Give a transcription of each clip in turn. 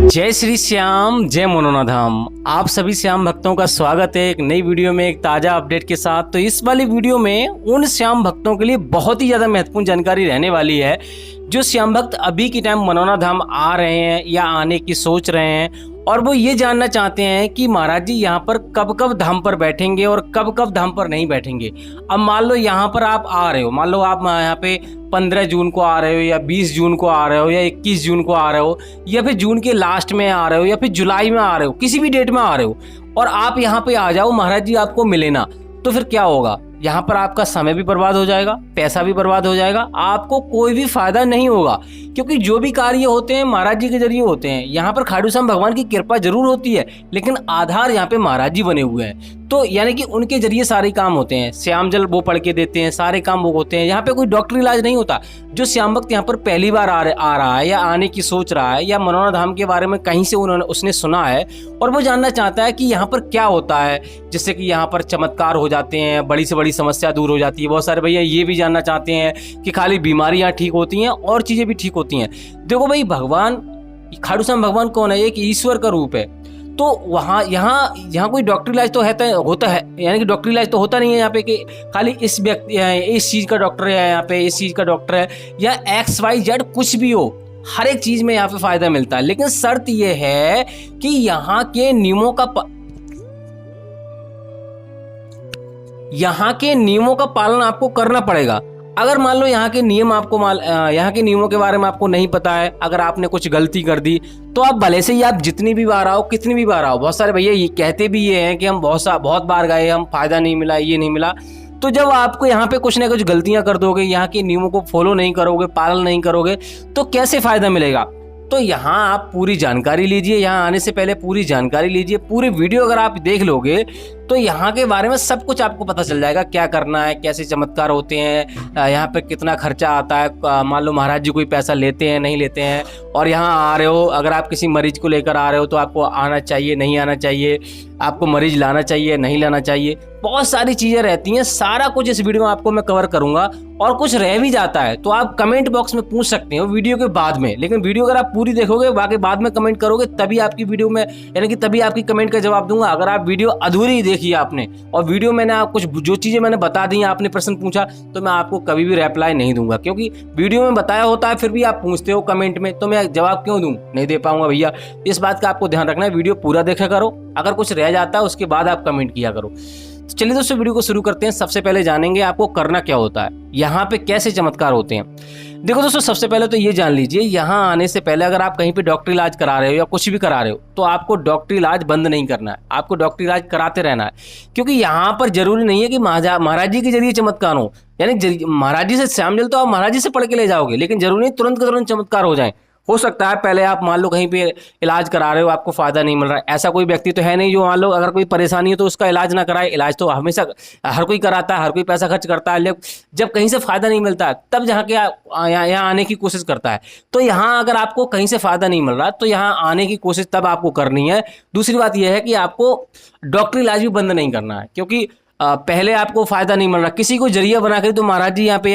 जय श्री श्याम, जय मनोना धाम। आप सभी श्याम भक्तों का स्वागत है एक नई वीडियो में, एक ताजा अपडेट के साथ। तो इस वाली वीडियो में उन श्याम भक्तों के लिए बहुत ही ज़्यादा महत्वपूर्ण जानकारी रहने वाली है जो श्याम भक्त अभी के टाइम मनोना धाम आ रहे हैं या आने की सोच रहे हैं, और वो ये जानना चाहते हैं कि महाराज जी यहाँ पर कब कब धाम पर बैठेंगे और कब कब धाम पर नहीं बैठेंगे। अब मान लो यहाँ पर आप आ रहे हो, मान लो आप यहाँ पे 15 जून को आ रहे हो या 20 जून को आ रहे हो या 21 जून को आ रहे हो या फिर जून के लास्ट में आ रहे हो या फिर जुलाई में आ रहे हो, किसी भी डेट में आ रहे हो और आप यहाँ पे आ जाओ, महाराज जी आपको मिले ना, तो फिर क्या होगा? यहाँ पर आपका समय भी बर्बाद हो जाएगा, पैसा भी बर्बाद हो जाएगा, आपको कोई भी फायदा नहीं होगा। क्योंकि जो भी कार्य होते हैं महाराज जी के जरिए होते हैं। यहाँ पर खाटू श्याम भगवान की कृपा जरूर होती है, लेकिन आधार यहाँ पे महाराज जी बने हुए हैं, तो यानी कि उनके जरिए सारे काम होते हैं। श्याम जल वो पढ़ के देते हैं, सारे काम वो होते हैं। यहाँ पे कोई डॉक्टरी इलाज नहीं होता। जो श्याम भक्त यहाँ पर पहली बार आ रहा है या आने की सोच रहा है या मनोना धाम के बारे में कहीं से उसने सुना है और वो जानना चाहता है कि यहाँ पर क्या होता है, जिससे कि यहाँ पर चमत्कार हो जाते हैं, बड़ी से बड़ी समस्या दूर हो जाती है। बहुत सारे भैया ये भी जानना चाहते हैं कि खाली बीमारियाँ ठीक होती हैं और चीज़ें भी ठीक होती हैं। देखो भाई, भगवान खाटू श्याम भगवान कौन है? एक ईश्वर का रूप है। तो वहाँ यहाँ कोई डॉक्टरी इलाज तो होता है, यानी कि डॉक्टरी इलाज तो होता नहीं है यहाँ पे कि खाली इस व्यक्ति इस चीज़ का डॉक्टर है, यहाँ पे इस चीज़ का डॉक्टर है या XYZ कुछ भी हो, हर एक चीज़ में यहाँ पे फायदा मिलता है। लेकिन शर्त ये है कि यहाँ के नियमों का पालन आपको करना पड़ेगा। अगर मान लो यहाँ के नियमों के बारे में आपको नहीं पता है, अगर आपने कुछ गलती कर दी, तो आप भले से ही आप जितनी भी बार आओ, कितनी भी बार आओ, बहुत सारे भैया ये कहते भी ये हैं कि हम बहुत बार गए, हम फायदा नहीं मिला, ये नहीं मिला। तो जब आपको यहाँ पे कुछ ना कुछ गलतियां कर दोगे, यहाँ के नियमों को फॉलो नहीं करोगे, पालन नहीं करोगे, तो कैसे फायदा मिलेगा? तो यहाँ आप पूरी जानकारी लीजिए, यहाँ आने से पहले पूरी जानकारी लीजिए। पूरी वीडियो अगर आप देख लोगे तो यहाँ के बारे में सब कुछ आपको पता चल जाएगा, क्या करना है, कैसे चमत्कार होते हैं, यहाँ पे कितना खर्चा आता है। मान लो महाराज जी कोई पैसा लेते हैं, नहीं लेते हैं, और यहाँ आ रहे हो, अगर आप किसी मरीज को लेकर आ रहे हो तो आपको आना चाहिए, नहीं आना चाहिए, आपको मरीज लाना चाहिए, नहीं लाना चाहिए, बहुत सारी चीज़ें रहती हैं। सारा कुछ इस वीडियो में आपको मैं कवर करूंगा। और कुछ रह भी जाता है तो आप कमेंट बॉक्स में पूछ सकते हो वीडियो के बाद में, लेकिन वीडियो अगर आप पूरी देखोगे, बाकी बाद में कमेंट करोगे, तभी आपकी वीडियो में, यानी कि तभी आपकी कमेंट का जवाब दूंगा। अगर आप वीडियो अधूरी देखी आपने और वीडियो मैंने आप कुछ जो चीज़ें मैंने बता दी, आपने प्रश्न पूछा, तो मैं आपको कभी भी रिप्लाई नहीं दूंगा, क्योंकि वीडियो में बताया होता है, फिर भी आप पूछते हो कमेंट में, तो मैं जवाब क्यों दूं? नहीं दे पाऊंगा भैया। इस बात का आपको ध्यान रखना है, वीडियो पूरा देखा करो, अगर कुछ रह जाता है उसके बाद आप कमेंट किया करो। तो चलिए दोस्तों, वीडियो को शुरू करते हैं। सबसे पहले जानेंगे आपको करना क्या होता है, यहाँ पे कैसे चमत्कार होते हैं। देखो दोस्तों, सबसे पहले तो ये जान लीजिए, यहाँ आने से पहले अगर आप कहीं पे डॉक्टरी इलाज करा रहे हो या कुछ भी करा रहे हो, तो आपको डॉक्टरी इलाज बंद नहीं करना है, आपको डॉक्टरी इलाज कराते रहना है। क्योंकि यहाँ पर जरूरी नहीं है कि महाराज जी के जरिए चमत्कार हो, यानी महाराज जी से श्याम जल तो आप महाराज जी से पढ़ के ले जाओगे, लेकिन जरूरी नहीं तुरंत के तुरंत चमत्कार हो जाए। हो सकता है पहले आप मान लो कहीं पे इलाज करा रहे हो, आपको फायदा नहीं मिल रहा है। ऐसा कोई व्यक्ति तो है नहीं जो मान लो अगर कोई परेशानी है तो उसका इलाज ना कराए। इलाज तो हमेशा हर कोई कराता है, हर कोई पैसा खर्च करता है, लेकिन जब कहीं से फायदा नहीं मिलता है तब जहाँ के यहाँ आने की कोशिश करता है। तो यहाँ अगर आपको कहीं से फायदा नहीं मिल रहा तो यहाँ आने की कोशिश तब आपको करनी है। दूसरी बात यह है कि आपको डॉक्टरी इलाज भी बंद नहीं करना है, क्योंकि पहले आपको फायदा नहीं मिल रहा, किसी को जरिया बना कर तो महाराज जी यहाँ पे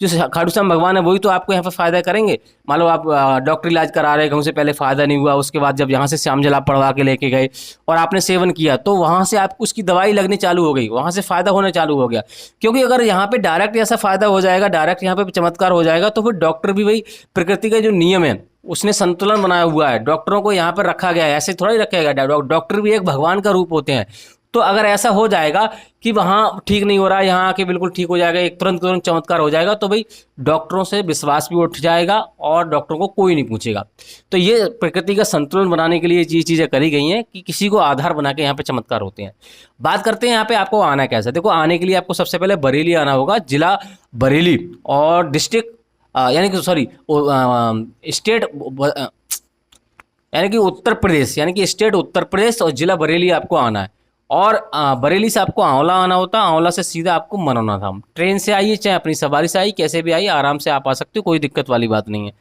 जो खाटू श्याम भगवान है वही तो आपको यहाँ पे फायदा करेंगे। मान लो आप डॉक्टरी इलाज करा रहे हैं, से पहले फायदा नहीं हुआ, उसके बाद जब यहाँ से श्याम जल आप पढ़वा के लेके गए और आपने सेवन किया, तो वहाँ से आपको उसकी दवाई लगनी चालू हो गई, वहाँ से फायदा होना चालू हो गया। क्योंकि अगर यहाँ पे डायरेक्ट ऐसा फायदा हो जाएगा, डायरेक्ट यहाँ पे चमत्कार हो जाएगा, तो फिर डॉक्टर भी वही प्रकृति का जो नियम है उसने संतुलन बनाया हुआ है, डॉक्टरों को यहाँ पर रखा गया है, ऐसे थोड़ा ही रखा गया। डॉक्टर भी एक भगवान का रूप होते हैं। तो अगर ऐसा हो जाएगा कि वहाँ ठीक नहीं हो रहा है, यहाँ आके बिल्कुल ठीक हो जाएगा, एक तुरंत चमत्कार हो जाएगा, तो भाई डॉक्टरों से विश्वास भी उठ जाएगा और डॉक्टरों को कोई नहीं पूछेगा। तो ये प्रकृति का संतुलन बनाने के लिए ये चीज़ें करी गई हैं कि किसी को आधार बना के यहाँ पे चमत्कार होते हैं। बात करते हैं यहाँ पे आपको आना कैसे। देखो, आने के लिए आपको सबसे पहले बरेली आना होगा, जिला बरेली, और डिस्ट्रिक्ट यानी कि स्टेट यानी कि उत्तर प्रदेश, यानी कि स्टेट उत्तर प्रदेश और जिला बरेली आपको आना है। और बरेली से आपको आंवला आना होता है, आंवला से सीधा आपको मनोना धाम। ट्रेन से आइए चाहे अपनी सवारी से आइए, कैसे भी आइए, आराम से आप आ सकते हो, कोई दिक्कत वाली बात नहीं है।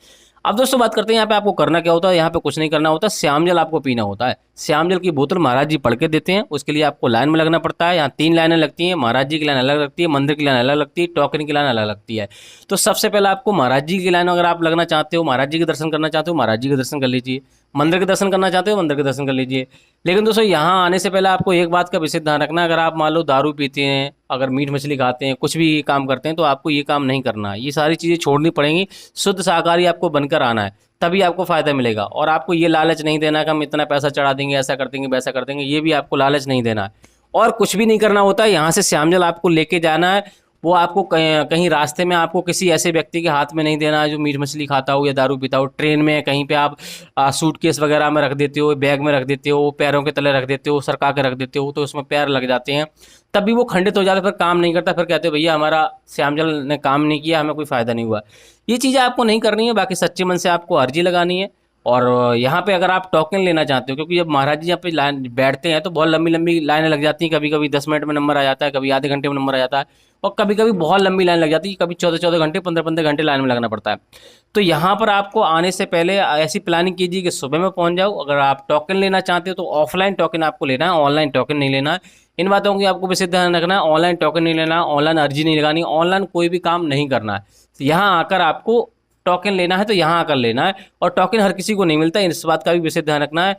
अब दोस्तों बात करते हैं यहाँ पे आपको करना क्या होता है। यहाँ पे कुछ नहीं करना होता, श्याम जल आपको पीना होता है। श्याम जल की बोतल महाराज जी पढ़ के देते हैं, उसके लिए आपको लाइन में लगना पड़ता है। यहाँ 3 लाइनें लगती हैं, महाराज जी की लाइन अलग लगती है, मंदिर की लाइन अलग लगती है, टोकन की लाइन अलग लगती है। तो सबसे पहले आपको महाराज जी की लाइन अगर आप लगना चाहते हो, महाराज जी के दर्शन करना चाहते हो, महाराज जी के दर्शन कर लीजिए। मंदिर के दर्शन करना चाहते हो मंदिर के दर्शन कर लीजिए। लेकिन दोस्तों यहाँ आने से पहले आपको एक बात का विशेष ध्यान रखना, अगर आप मान लो दारू पीते हैं, अगर मीट मछली खाते हैं, कुछ भी काम करते हैं, तो आपको ये काम नहीं करना है। ये सारी चीज़ें छोड़नी पड़ेंगी। शुद्ध शाकाहारी आपको बनकर आना है, तभी आपको फ़ायदा मिलेगा। और आपको ये लालच नहीं देना कि हम इतना पैसा चढ़ा देंगे, ऐसा कर देंगे, वैसा कर देंगे, ये भी आपको लालच नहीं देना है। और कुछ भी नहीं करना होता है। यहाँ से श्यामजल आपको लेके जाना है, वो आपको कहीं कहीं रास्ते में आपको किसी ऐसे व्यक्ति के हाथ में नहीं देना है जो मीट मछली खाता हो या दारू पीता हो। ट्रेन में कहीं पे आप सूटकेस वगैरह में रख देते हो, बैग में रख देते हो, पैरों के तले रख देते हो, सरका के रख देते हो, तो उसमें पैर लग जाते हैं, तब भी वो खंडित हो जाता है, फिर काम नहीं करता, फिर कहते हो भैया हमारा श्यामजल ने काम नहीं किया, हमें कोई फ़ायदा नहीं हुआ। ये चीज़ें आपको नहीं करनी है। बाकी सच्चे मन से आपको अर्जी लगानी है। और यहाँ पे अगर आप टोकन लेना चाहते हो, क्योंकि जब महाराज जी यहाँ पे लाइन बैठते हैं तो बहुत लंबी लंबी लाइनें लग जाती हैं, कभी कभी 10 मिनट में नंबर आ जाता है, कभी आधे घंटे में नंबर आ जाता है, और कभी कभी बहुत लंबी लाइन लग जाती है, कभी 14-14 घंटे 15-15 घंटे लाइन में लगना पड़ता है। तो यहाँ पर आपको आने से पहले ऐसी प्लानिंग कीजिए कि सुबह में पहुँच जाओ। अगर आप टोकन लेना चाहते हो तो ऑफलाइन टोकन आपको लेना है, ऑनलाइन टोकन नहीं लेना है। इन बातों की आपको विशेष ध्यान रखना है। ऑनलाइन टोकन नहीं लेना, ऑनलाइन अर्जी नहीं लगानी, ऑनलाइन कोई भी काम नहीं करना है। तो यहाँ आकर आपको टोकन लेना है तो यहाँ आकर लेना है। और टोकन हर किसी को नहीं मिलता, इस बात का भी विशेष ध्यान रखना है।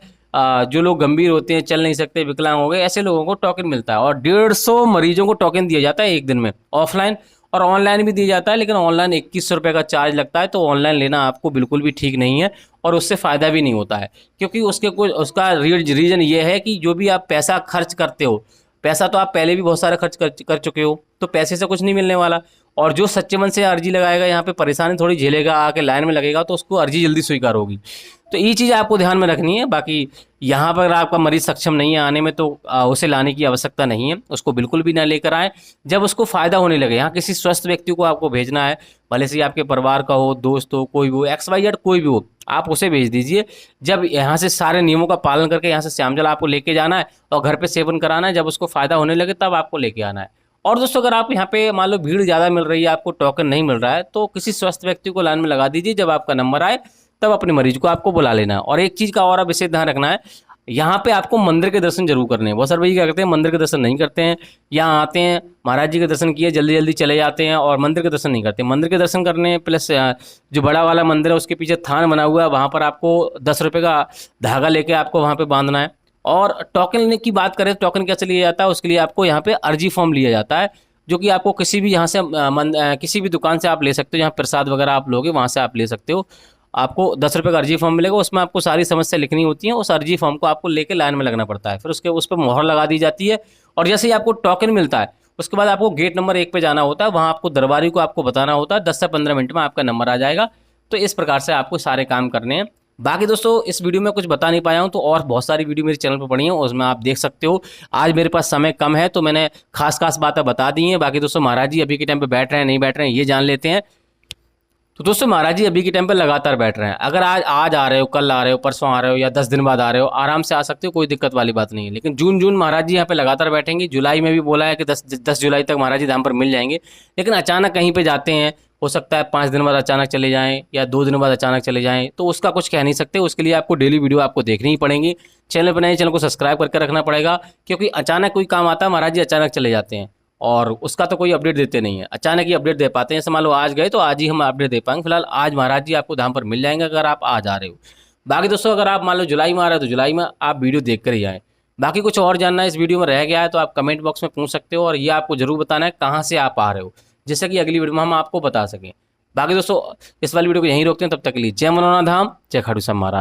जो लोग गंभीर होते हैं, चल नहीं सकते, विकलांग हो गए, ऐसे लोगों को टोकन मिलता है। और 150 मरीजों को टोकन दिया जाता है एक दिन में, ऑफलाइन और ऑनलाइन भी दिया जाता है। लेकिन ऑनलाइन 2100 रुपये का चार्ज लगता है, तो ऑनलाइन लेना आपको बिल्कुल भी ठीक नहीं है और उससे फ़ायदा भी नहीं होता है। क्योंकि उसका रीज़न ये है कि जो भी आप पैसा खर्च करते हो, पैसा तो आप पहले भी बहुत सारा खर्च कर चुके हो, तो पैसे से कुछ नहीं मिलने वाला। और जो सच्चे मन से अर्जी लगाएगा, यहाँ पे परेशानी थोड़ी झेलेगा, आके लाइन में लगेगा, तो उसको अर्जी जल्दी स्वीकार होगी। तो ये चीज़ आपको ध्यान में रखनी है। बाकी यहाँ पर आपका मरीज़ सक्षम नहीं है आने में, तो उसे लाने की आवश्यकता नहीं है, उसको बिल्कुल भी ना लेकर आए। जब उसको फ़ायदा होने लगे, यहाँ किसी स्वस्थ व्यक्ति को आपको भेजना है, भले से आपके परिवार का हो, दोस्त हो, कोई भी हो, XYZ कोई भी हो, आप उसे भेज दीजिए। जब यहाँ से सारे नियमों का पालन करके यहाँ से श्यामजल आपको लेके जाना है और घर पे सेवन कराना है, जब उसको फ़ायदा होने लगे तब आपको लेके आना है। और दोस्तों अगर आप यहाँ पे मान लो भीड़ ज़्यादा मिल रही है, आपको टोकन नहीं मिल रहा है, तो किसी स्वस्थ व्यक्ति को लाइन में लगा दीजिए। जब आपका नंबर आए तब अपने मरीज को आपको बुला लेना है। और एक चीज़ का और विशेष ध्यान रखना है, यहाँ पे आपको मंदिर के दर्शन जरूर करने हैं। बहुत सारे भाई क्या करते हैं, मंदिर के दर्शन नहीं करते हैं, यहाँ आते हैं, महाराज जी के दर्शन किए, जल्दी जल्दी चले जाते हैं और मंदिर के दर्शन नहीं करते। मंदिर के दर्शन करने प्लस जो बड़ा वाला मंदिर है उसके पीछे थान बना हुआ है, वहाँ पर आपको 10 रुपये का धागा लेके आपको वहाँ पे बांधना है। और टोकन लेने की बात करें, टोकन कैसे लिया जाता है, उसके लिए आपको यहाँ पे अर्जी फॉर्म लिया जाता है, जो कि आपको किसी भी यहाँ से किसी भी दुकान से आप ले सकते हो। जहाँ प्रसाद वगैरह आप लोगे वहाँ से आप ले सकते हो। आपको 10 रुपये का अर्जी फॉर्म मिलेगा, उसमें आपको सारी समस्या लिखनी होती है। उस अर्जी फॉर्म को आपको लेके लाइन में लगना पड़ता है, फिर उसके उस पर मोहर लगा दी जाती है। और जैसे ही आपको टोकन मिलता है, उसके बाद आपको गेट नंबर 1 पे जाना होता है, वहाँ आपको दरबारी को आपको बताना होता है, 10 से 15 मिनट में आपका नंबर आ जाएगा। तो इस प्रकार से आपको सारे काम करने हैं। बाकी दोस्तों इस वीडियो में कुछ बता नहीं पाया हूँ, तो और बहुत सारी वीडियो मेरे चैनल पर पड़ी हैं, उसमें आप देख सकते हो। आज मेरे पास समय कम है तो मैंने खास बातें बता दी हैं। बाकी दोस्तों महाराज जी अभी के टाइम पे बैठ रहे हैं नहीं बैठ रहे हैं ये जान लेते हैं। तो दोस्तों महाराज जी अभी के टाइम पे लगातार बैठ रहे हैं। अगर आज आ रहे हो, कल आ रहे हो, परसों आ रहे हो या 10 दिन बाद आ रहे हो, आराम से आ सकते हो, कोई दिक्कत वाली बात नहीं है। लेकिन जून महाराज जी यहाँ पे लगातार बैठेंगे। जुलाई में भी बोला है कि 10 जुलाई तक महाराज जी धाम पर मिल जाएंगे। लेकिन अचानक कहीं पे जाते हैं, हो सकता है 5 दिन बाद अचानक चले जाएं या 2 दिन बाद अचानक चले जाएं, तो उसका कुछ कह नहीं सकते। उसके लिए आपको डेली वीडियो आपको देखनी ही पड़ेंगी। चैनल पर नए, चैनल को सब्सक्राइब करके रखना पड़ेगा, क्योंकि अचानक कोई काम आता है, महाराज जी अचानक चले जाते हैं और उसका तो कोई अपडेट देते नहीं है। अचानक ही अपडेट दे पाते हैं। जैसे मान लो आज गए तो आज ही हम अपडेट दे पाएंगे। फिलहाल आज महाराज जी आपको धाम पर मिल जाएंगे अगर आप आज आ रहे हो। बाकी दोस्तों अगर आप मान लो जुलाई में आ रहे हो तो जुलाई में आप वीडियो देख कर ही आएँ। बाकी कुछ और जानना है इस वीडियो में रह गया है तो आप कमेंट बॉक्स में पूछ सकते हो, और ये आपको जरूर बताना है कहाँ से आप आ रहे हो, जिससे कि अगली वीडियो में हम आपको बता सकें। बाकी दोस्तों इस वाली वीडियो को यहीं रोकते हैं, तब तक के लिए जय मनोना धाम, जय खाटू श्याम महाराज।